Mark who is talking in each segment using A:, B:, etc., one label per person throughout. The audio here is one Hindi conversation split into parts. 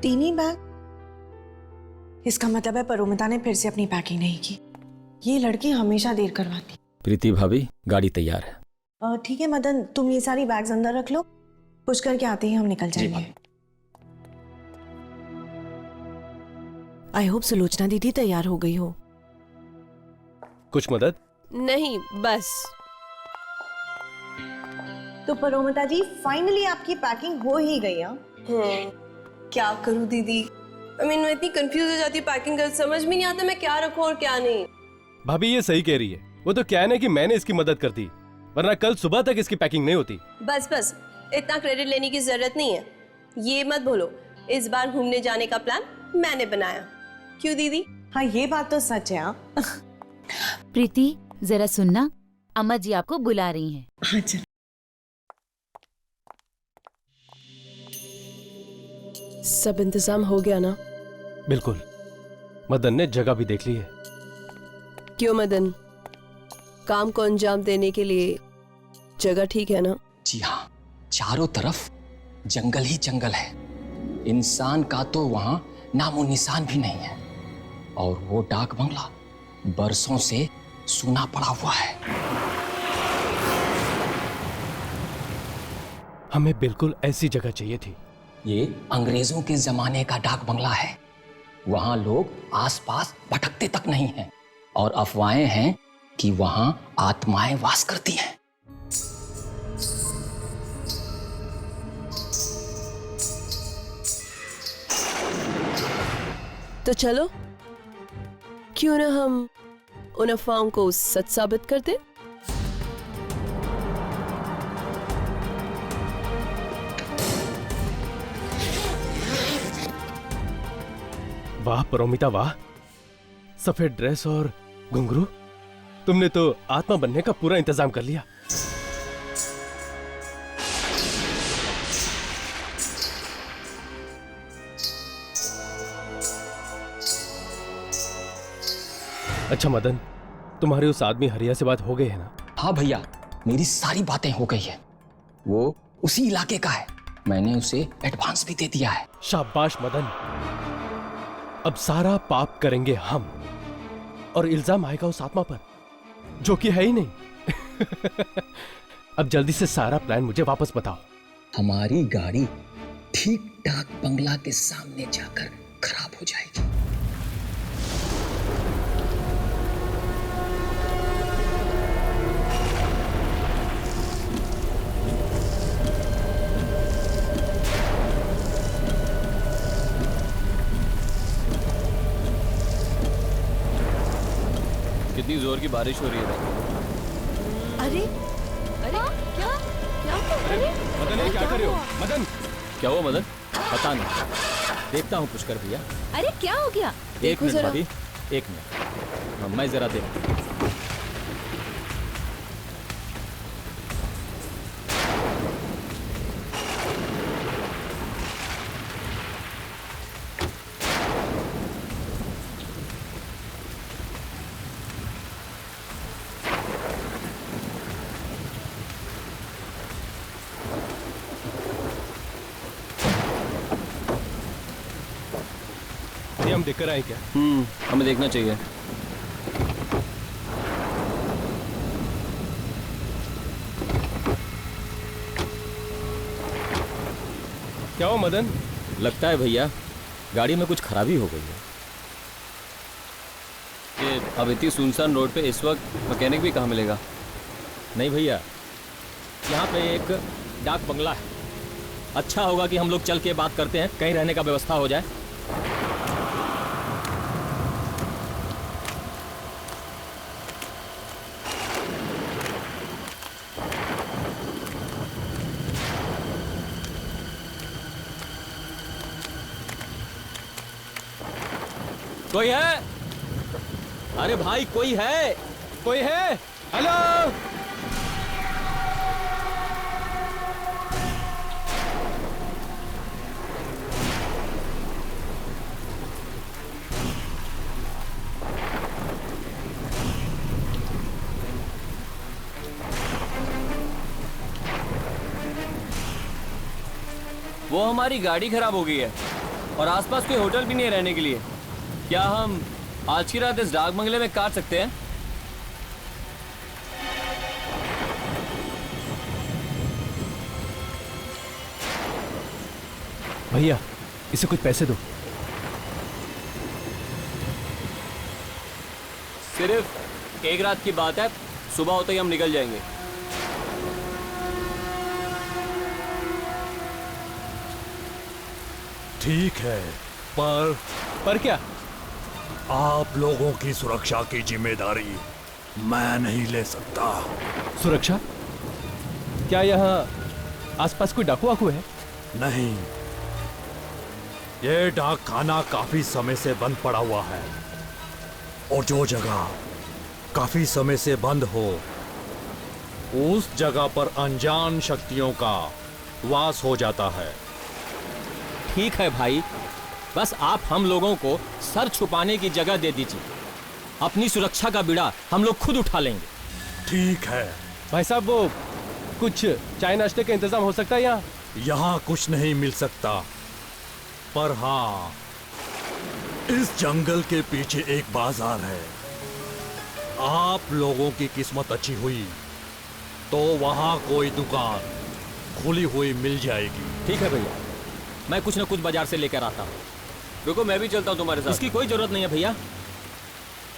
A: तीन ही बैग? इसका मतलब है परोमिता ने फिर से अपनी पैकिंग नहीं की। ये लड़की हमेशा देर करवाती।
B: प्रीति भाभी, गाड़ी तैयार है।
A: ठीक है मदन, तुम ये सारी बैग्स अंदर रख लो, कुछ करके आते ही हम निकल जाएंगे। आई होप सुलोचना दीदी तैयार हो गई हो।
C: कुछ मदद?
D: नहीं, बस।
A: तो परोमिता जी, फाइनली आपकी पैकिंग हो ही गई।
D: क्या करूं दीदी, मैं इतनी कंफ्यूज हो जाती हूँ पैकिंग कर, समझ में नहीं आता मैं क्या रखूं और क्या नहीं।
C: भाभी ये सही कह रही है। वो तो क्या है ना कि मैंने इसकी मदद कर दी, वरना कल सुबह तक इसकी पैकिंग नहीं होती।
D: बस बस, इतना क्रेडिट लेने की जरूरत नहीं है। ये मत बोलो, इस बार घूमने जाने का प्लान मैंने बनाया। क्यों दीदी?
A: हाँ, ये बात तो सच है।
E: प्रीति, जरा सुनना, अम्मा जी आपको बुला रही हैं।
A: अच्छा।
D: सब इंतजाम हो गया ना?
C: बिल्कुल, मदन ने जगह भी देख ली है।
D: क्यों मदन, काम को अंजाम देने के लिए जगह ठीक है ना?
B: जी हाँ, चारों तरफ जंगल ही जंगल है। इंसान का तो वहां नामो निशान भी नहीं है। और वो डाक बंगला बरसों से सूना पड़ा हुआ है।
C: हमें बिल्कुल ऐसी जगह चाहिए थी।
B: ये अंग्रेजों के जमाने का डाक बंगला है। वहां लोग आसपास भटकते तक नहीं हैं और अफवाहें हैं कि वहां आत्माएं वास करती हैं।
D: तो चलो, क्यों ना हम उन अफवाहों को सच साबित कर दें?
C: वाह परोमिता वाह, सफेद ड्रेस और घुंघरू, तुमने तो आत्मा बनने का पूरा इंतजाम कर लिया। अच्छा मदन, तुम्हारे उस आदमी हरिया से बात हो गई है ना?
B: हाँ भैया, मेरी सारी बातें हो गई है। वो उसी इलाके का है। मैंने उसे एडवांस भी दे दिया है।
C: शाबाश मदन, अब सारा पाप करेंगे हम और इल्जाम आएगा उस आत्मा पर जो कि है ही नहीं। अब जल्दी से सारा प्लान मुझे वापस बताओ।
B: हमारी गाड़ी ठीक डाक बंगला के सामने जाकर खराब हो जाएगी।
F: कितनी जोर की बारिश हो रही है।
A: अरे
D: अरे क्या क्या
C: अरे मदन, ये क्या कर रहे हो? मदन,
F: क्या हुआ मदन? पता नहीं, देखता हूँ कुछ कर भैया।
E: अरे क्या हो गया?
F: एक मिनट भाभी, एक मिनट, मैं जरा देख।
C: ये हम देखकर आए क्या?
F: हमें देखना चाहिए।
C: क्या हुआ मदन?
F: लगता है भैया गाड़ी में कुछ खराबी हो गई है। ये अब इतनी सुनसान रोड पे इस वक्त मैकेनिक भी कहाँ मिलेगा? नहीं भैया, यहाँ पे एक डाक बंगला है। अच्छा होगा कि हम लोग चल के बात करते हैं, कहीं रहने का व्यवस्था हो जाए। कोई है? अरे भाई कोई है?
C: कोई है? हेलो?
F: वो हमारी गाड़ी खराब हो गई है। और आसपास कोई होटल भी नहीं है रहने के लिए। क्या हम आज की रात इस डाक बंगले में काट सकते हैं?
C: भैया इसे कुछ पैसे दो।
F: सिर्फ एक रात की बात है, सुबह होते ही हम निकल जाएंगे।
G: ठीक है,
C: पर क्या?
G: आप लोगों की सुरक्षा की जिम्मेदारी मैं नहीं ले सकता।
C: सुरक्षा? क्या यहाँ आसपास कोई डाकू वाकू है?
G: नहीं, ये डाक खाना काफी समय से बंद पड़ा हुआ है, और जो जगह काफी समय से बंद हो उस जगह पर अनजान शक्तियों का वास हो जाता है।
F: ठीक है भाई, बस आप हम लोगों को सर छुपाने की जगह दे दीजिए। अपनी सुरक्षा का बीड़ा हम लोग खुद उठा लेंगे।
G: ठीक है।
C: भाई साहब वो कुछ चाय नाश्ते का इंतजाम हो सकता है यहाँ?
G: यहाँ कुछ नहीं मिल सकता, पर हाँ, इस जंगल के पीछे एक बाजार है। आप लोगों की किस्मत अच्छी हुई तो वहाँ कोई दुकान खुली हुई मिल जाएगी।
F: ठीक है भैया, मैं कुछ न कुछ बाजार से लेकर आता हूँ। रुको, मैं भी चलता हूँ तुम्हारे साथ। इसकी कोई जरूरत नहीं है भैया।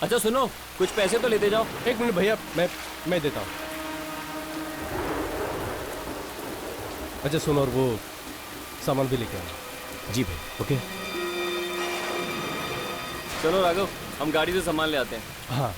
F: अच्छा सुनो, कुछ पैसे तो लेते जाओ।
C: एक मिनट भैया, मैं देता हूँ। अच्छा सुनो, और वो सामान भी लेके आना।
F: जी भैया।
C: ओके।
F: चलो राघव, हम गाड़ी से सामान ले आते हैं।
C: हाँ।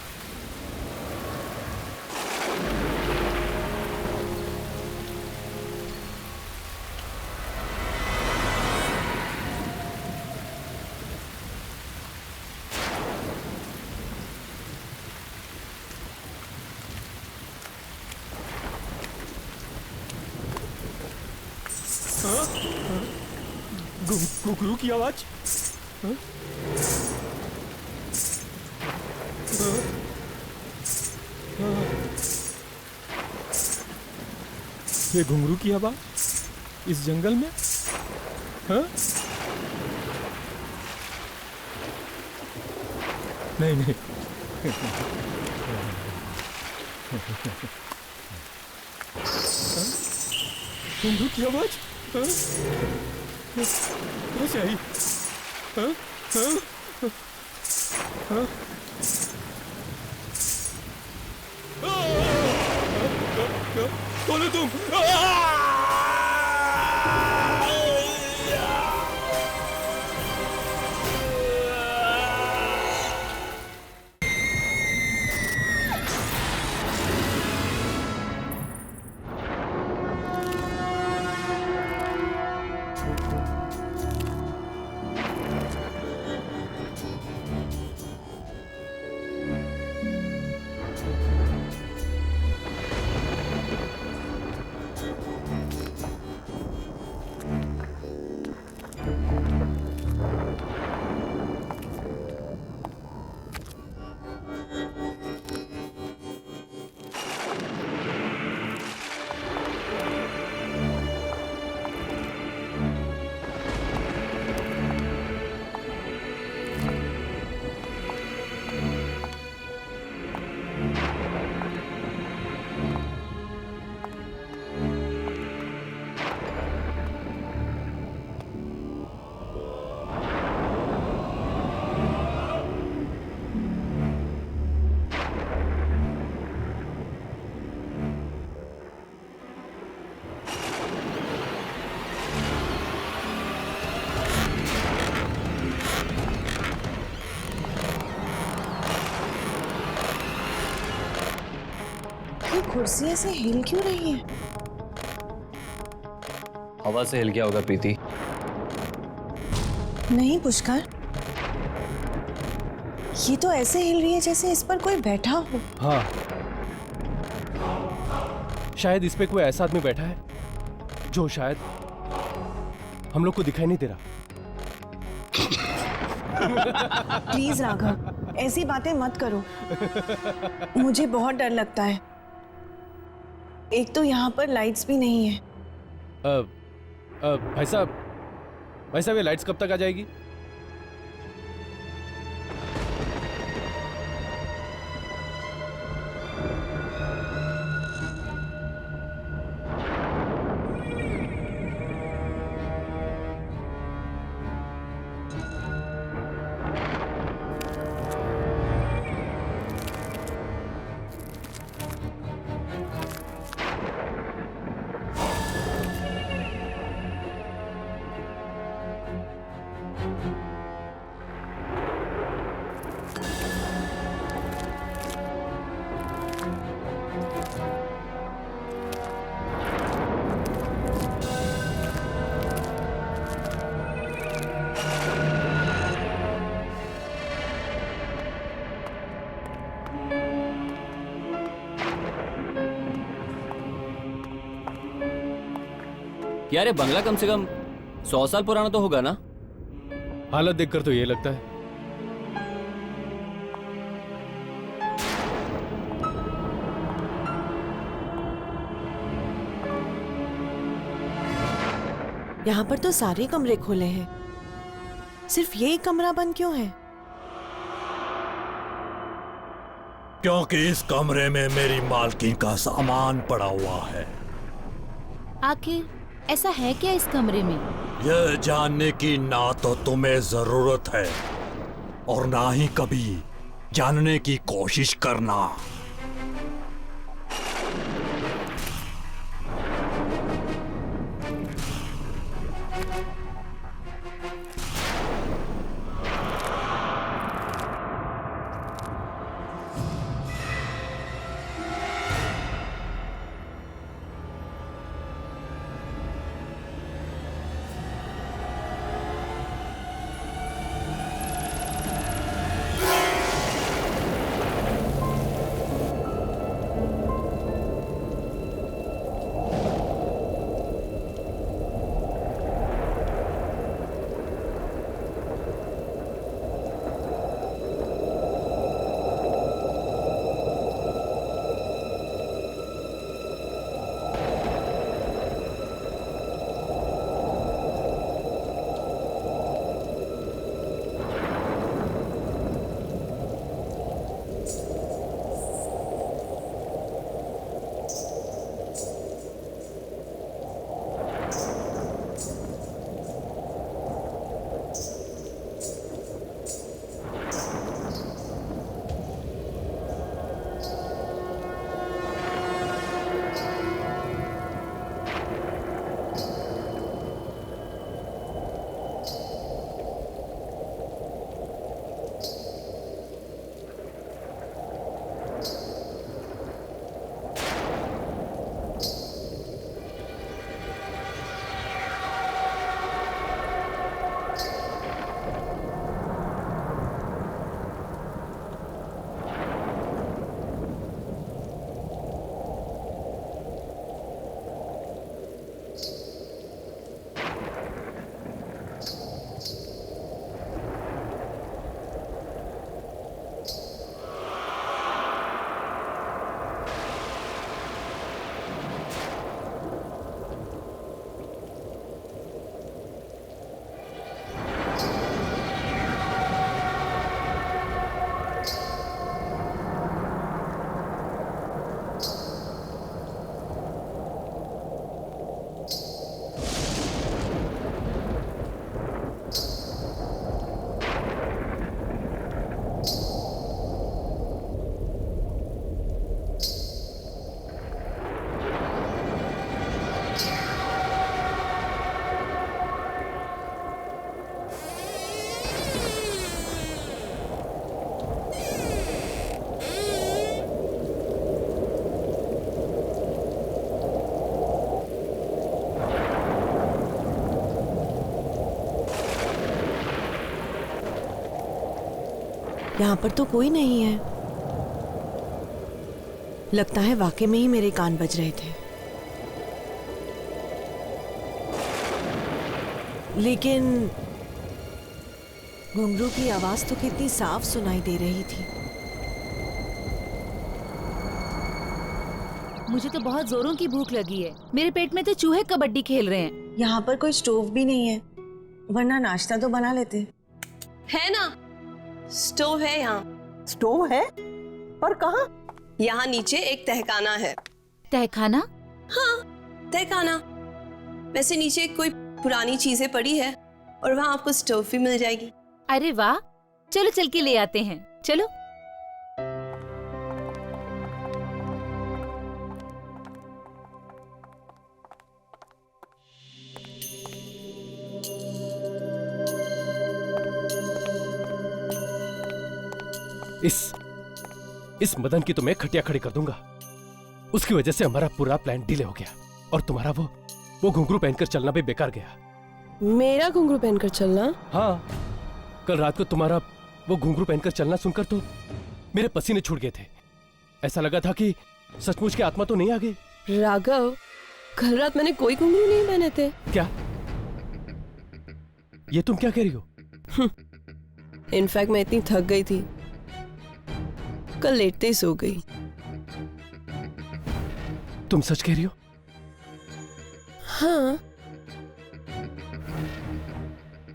F: घुंघरू की आवाज। ये घुंघरू की आवाज इस जंगल में? हाँ? नहीं नहीं। घुंघरू की आवाज कहाँ से आई? हाँ? हाँ? हाँ? कौन हो तुम?
A: कुर्सी ऐसे हिल क्यों रही है?
F: हवा से हिल गया होगा प्रीति।
A: नहीं पुष्कर, ये तो ऐसे हिल रही है जैसे इस पर कोई बैठा हो।
C: हाँ, शायद इस पे कोई ऐसा आदमी बैठा है जो शायद हम लोग को दिखाई नहीं दे रहा।
A: प्लीज राघव, ऐसी बातें मत करो। मुझे बहुत डर लगता है। एक तो यहाँ पर लाइट्स भी नहीं है।
C: भाई साहब, वैसे वे लाइट्स कब तक आ जाएगी?
F: यार ये बंगला कम से कम 100 साल पुराना तो होगा ना?
C: हालत देखकर तो ये लगता है।
A: यहाँ पर तो सारे कमरे खुले हैं, सिर्फ ये कमरा बंद क्यों है?
G: क्योंकि इस कमरे में मेरी मालकिन का सामान पड़ा हुआ है।
E: आखिर ऐसा है क्या इस कमरे में?
G: यह जानने की ना तो तुम्हें जरूरत है और ना ही कभी जानने की कोशिश करना।
A: यहाँ पर तो कोई नहीं है। लगता है वाकई में ही मेरे कान बज रहे थे। लेकिन घुंघरू की आवाज तो कितनी साफ सुनाई दे रही थी।
E: मुझे तो बहुत जोरों की भूख लगी है। मेरे पेट में तो चूहे कबड्डी खेल रहे हैं।
A: यहाँ पर कोई स्टोव भी नहीं है। वरना नाश्ता तो बना लेते।
D: है ना, स्टोव है यहाँ।
H: स्टोव है? पर कहाँ?
D: यहाँ नीचे एक तहखाना है।
E: तहखाना?
D: हाँ, तहखाना। वैसे नीचे कोई पुरानी चीजें पड़ी है और वहाँ आपको स्टोव भी मिल जाएगी।
E: अरे वाह, चलो चल के ले आते हैं, चलो।
C: इस मदन की तो मैं खटिया खड़ी कर दूंगा। उसकी वजह से हमारा पूरा प्लान डिले हो गया और तुम्हारा वो घुंघरू पहनकर चलना भी बेकार गया।
D: मेरा घुंघरू पहनकर चलना?
C: हाँ, कल रात को तुम्हारा वो घुंघरू पहनकर चलना सुनकर तो मेरे पसीने छूट गए थे। ऐसा लगा था कि सचमुच की आत्मा तो नहीं आ गई।
D: राघव, कल रात मैंने कोई घुंघरू नहीं पहने थे।
C: क्या? ये तुम क्या कह रही हो?
D: इनफैक्ट मैं इतनी थक गई थी, कल लेटते ही सो गई।
C: तुम सच कह रही हो?
D: हाँ।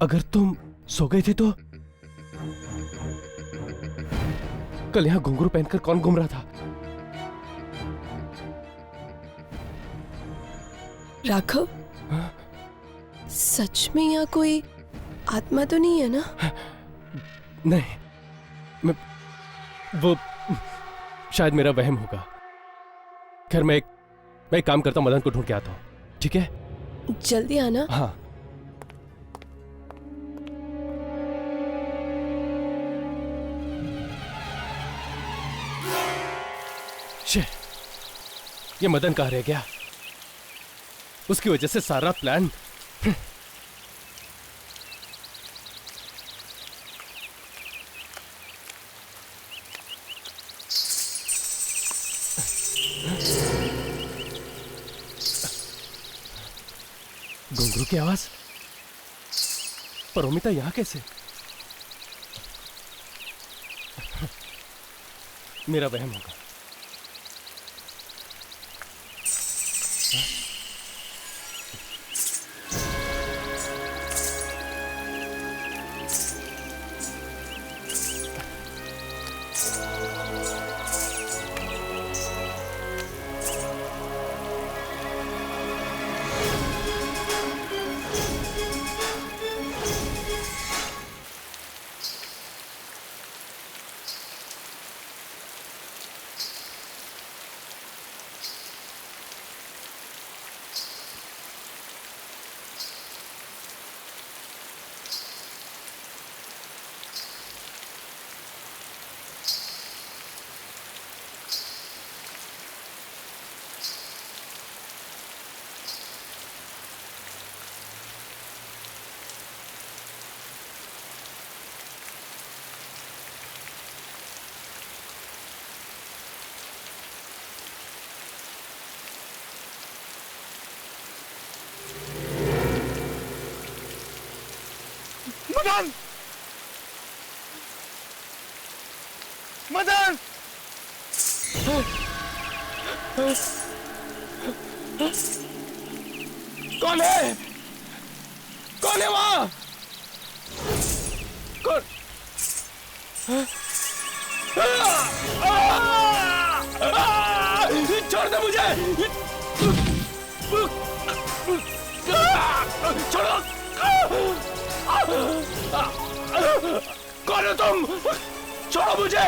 C: अगर तुम सो गए थे तो कल यहाँ घुंघरू पहनकर कौन घूम रहा था?
D: राघव, सच में यहाँ कोई आत्मा तो नहीं है ना?
C: नहीं, वो शायद मेरा वहम होगा। खैर मैं एक काम करता हूं, मदन को ढूंढ के आता हूं, ठीक है?
D: जल्दी आना।
C: हाँ। शे, ये मदन कहाँ रह गया? उसकी वजह से सारा प्लान। घुंघरू की आवाज? परोमिता यहां कैसे? मेरा वहम होगा।
I: मदन! मदन! कौन है? कौन है वहां? कौन? छोड़ दे मुझे! छोड़ो! कौन हो तुम? छोड़ो मुझे!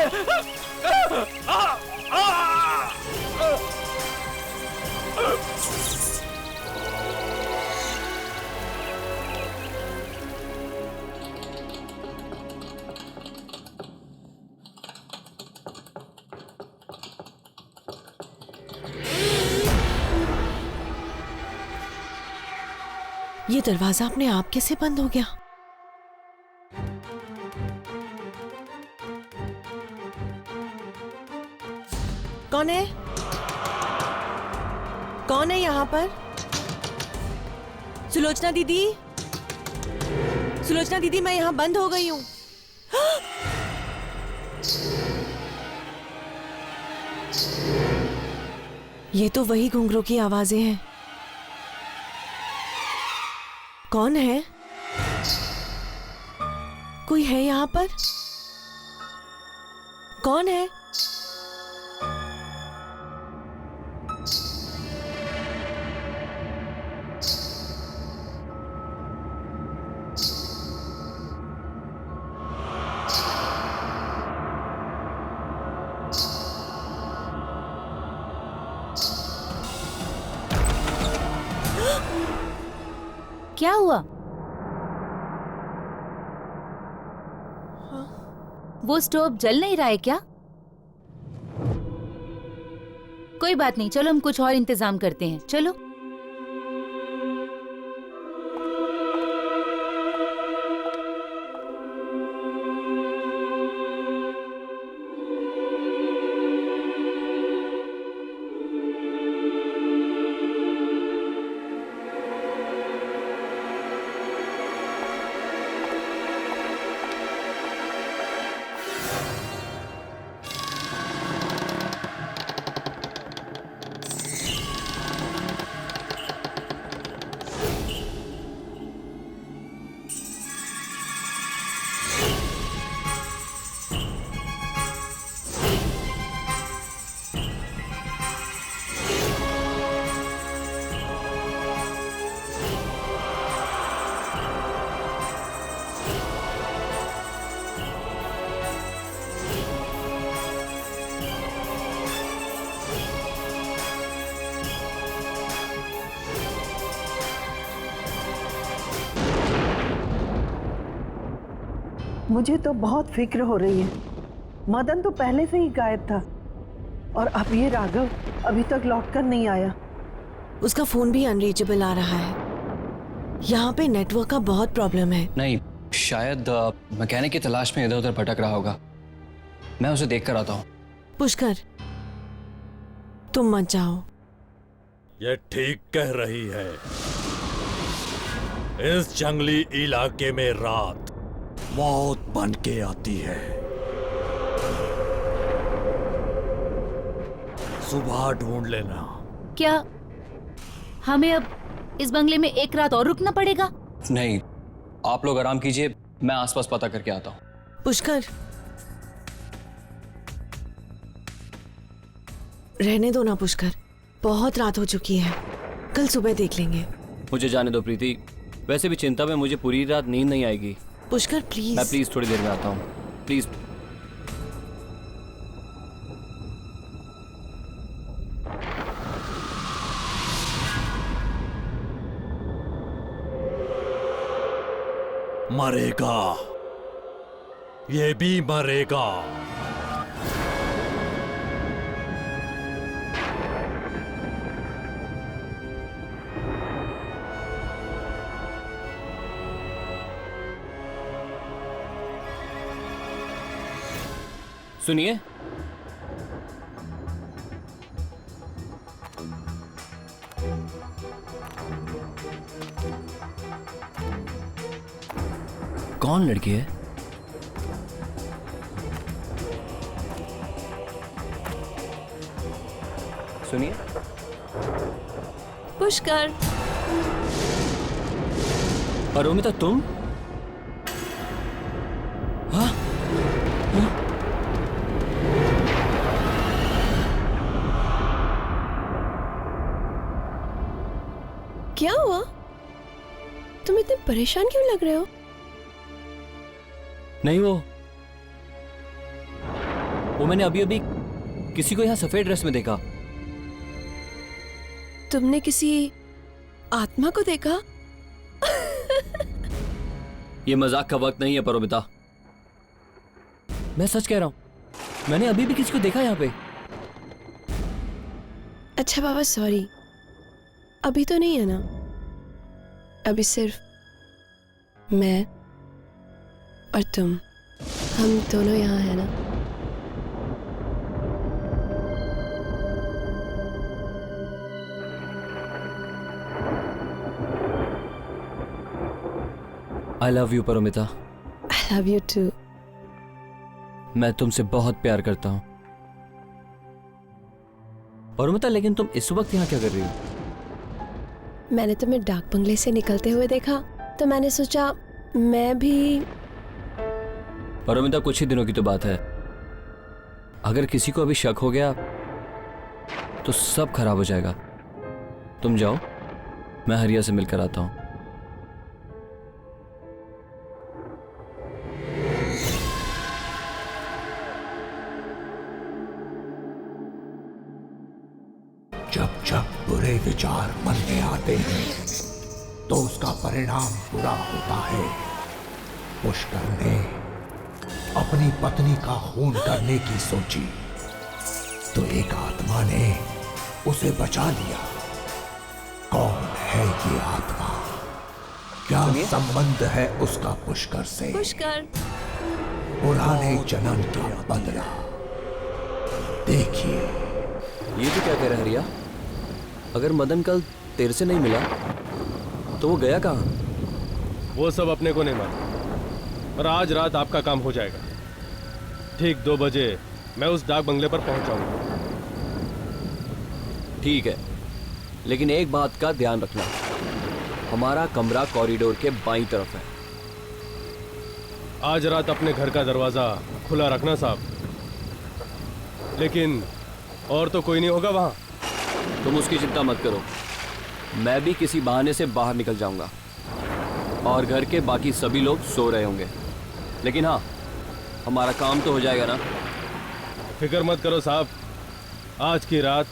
A: ये दरवाजा अपने आप कैसे बंद हो गया? कौन है? कौन है यहाँ पर? सुलोचना दीदी, सुलोचना दीदी, मैं यहाँ बंद हो गई हूँ। ये तो वही घुंघरू की आवाजें हैं। कौन है? कोई है यहाँ पर? कौन है?
E: क्या हुआ? वो स्टोव जल नहीं रहा है क्या? कोई बात नहीं, चलो हम कुछ और इंतजाम करते हैं। चलो।
H: मुझे तो बहुत फिक्र हो रही है। मदन तो पहले से ही गायब था और अब ये राघव अभी तक लौट कर नहीं आया।
A: उसका फोन भी अनरीचेबल आ रहा है। यहाँ पे नेटवर्क का बहुत प्रॉब्लम है।
B: नहीं, शायद मैकेनिक की तलाश में इधर उधर भटक रहा होगा। मैं उसे देख कर आता हूँ।
A: पुष्कर, तुम मत जाओ।
G: ये ठीक कह रही है। इस जंगली इलाके में रात मौत बन के आती है। सुबह ढूंढ लेना।
E: क्या हमें अब इस बंगले में एक रात और रुकना पड़ेगा?
B: नहीं, आप लोग आराम कीजिए, मैं आसपास पता करके आता हूँ।
A: पुष्कर, रहने दो ना पुष्कर, बहुत रात हो चुकी है, कल सुबह देख लेंगे।
F: मुझे जाने दो प्रीति, वैसे भी चिंता में मुझे पूरी रात नींद नहीं आएगी।
A: पुष्कर प्लीज।
F: मैं प्लीज थोड़ी देर में आता हूँ, प्लीज।
G: मरेगा, ये भी मरेगा।
F: सुनिए, कौन लड़की है? सुनिए।
D: पुष्कर।
F: अरोमिता, तुम? हाँ?
D: क्या हुआ? तुम इतने परेशान क्यों लग रहे हो?
F: नहीं, वो मैंने अभी अभी किसी को यहाँ सफेद ड्रेस में देखा।
D: तुमने किसी आत्मा को देखा?
F: ये मजाक का वक्त नहीं है परोमिता, मैं सच कह रहा हूं। मैंने अभी भी किसी को देखा यहाँ पे।
D: अच्छा बाबा, सॉरी, अभी तो नहीं है ना? अभी सिर्फ मैं और तुम, हम दोनों यहाँ है ना?
F: I love you Paromita.
D: I love you too.
F: मैं तुमसे बहुत प्यार करता हूं परोमिता, लेकिन तुम इस वक्त यहाँ क्या कर रही हो?
D: मैंने तुम्हें डाक बंगले से निकलते हुए देखा तो मैंने सोचा मैं भी
F: और अमिता कुछ ही दिनों की तो बात है। अगर किसी को अभी शक हो गया तो सब खराब हो जाएगा। तुम जाओ, मैं हरिया से मिलकर आता हूं।
I: जब जब बुरे विचार मन में आते हैं तो उसका परिणाम बुरा होता है। पुष्कर ने अपनी पत्नी का खून करने की सोची तो एक आत्मा ने उसे बचा लिया। कौन है ये आत्मा? क्या संबंध है उसका पुष्कर से?
D: पुष्कर,
I: पुराने जन्म का बदला। देखिए।
F: ये तो क्या कह रहा है हरिया? अगर मदन कल तेरे से नहीं मिला तो वो गया कहाँ?
C: वो सब अपने को नहीं मालूम, पर आज रात आपका काम हो जाएगा। ठीक 2 बजे मैं उस डाक बंगले पर पहुंच जाऊंगा।
F: ठीक है, लेकिन एक बात का ध्यान रखना, हमारा कमरा कॉरिडोर के बाईं तरफ है।
C: आज रात अपने घर का दरवाजा खुला रखना साहब, लेकिन और तो कोई नहीं होगा वहां।
F: तुम उसकी चिंता मत करो, मैं भी किसी बहाने से बाहर निकल जाऊंगा और घर के बाकी सभी लोग सो रहे होंगे। लेकिन हाँ, हमारा काम तो हो जाएगा ना।
C: फिक्र मत करो साहब, आज की रात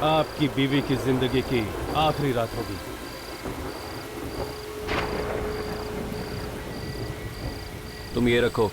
C: आपकी बीवी की जिंदगी की आखिरी रात होगी।
F: तुम ये रखो,